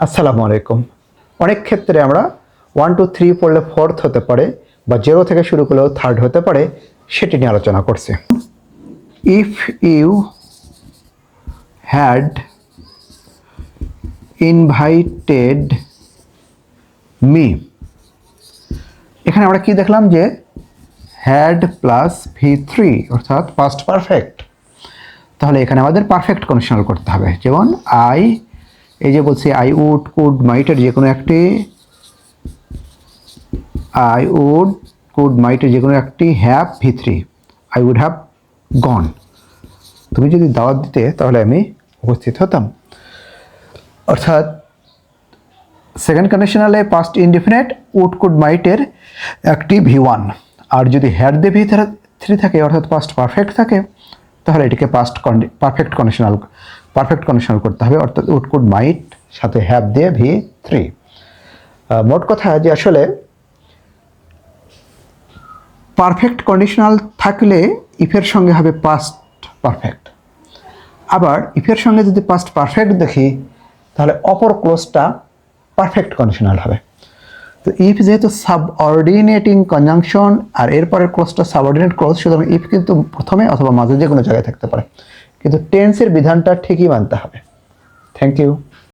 আসসালামু আলাইকুম। অনেক ক্ষেত্রে আমরা 1 2 3 পড়লে ফোর্থ হতে পারে বা 0 থেকে শুরু করলেও থার্ড হতে পারে, সেটি নিয়ে আলোচনা করছি। If you had invited me, এখানে আমরা কি দেখলাম যে হ্যাড প্লাস V3 অর্থাৎ পাস্ট পারফেক্ট। তাহলে এখানে আমাদের পারফেক্ট কন্ডিশনাল করতে হবে। যেমন এই যে বলছি আই উড কুড মাইটের যে কোনো একটি, আই উড কুড মাইটের যে কোনো একটি have V3, I would have gone. তুমি যদি দাওয়াত দিতে তাহলে আমি উপস্থিত হতাম। অর্থাৎ সেকেন্ড কন্ডিশনালে পাস্ট ইনডিফিনিট উড কুড মাইটের একটি V1, আর যদি হ্যাড দিয়ে V3 থাকে অর্থাৎ পাস্ট পারফেক্ট থাকে, তাহলে এটিকে পারফেক্ট কন্ডিশনাল করতে হবে। অর্থাৎ উড কুড মাইট সাথে হ্যাভ দিয়ে V3। মোট কথা যে আসলে পারফেক্ট কন্ডিশনাল থাকলে ইফের সঙ্গে হবে পাস্ট পারফেক্ট। আবার ইফের সঙ্গে যদি পাস্ট পারফেক্ট দেখি তাহলে অপর ক্লোজটা পারফেক্ট কন্ডিশনাল হবে। তো ইফ যেহেতু সাবঅর্ডিনেটিং কনজাংশন আর এরপরের ক্লোজটা সাবঅর্ডিনেট ক্লোজ, সুতরাং ইফ কিন্তু প্রথমে অথবা মাঝে যে কোনো জায়গায় থাকতে পারে, কিন্তু টেন্সের বিধানটা ঠিকই মানতে হবে। Thank you.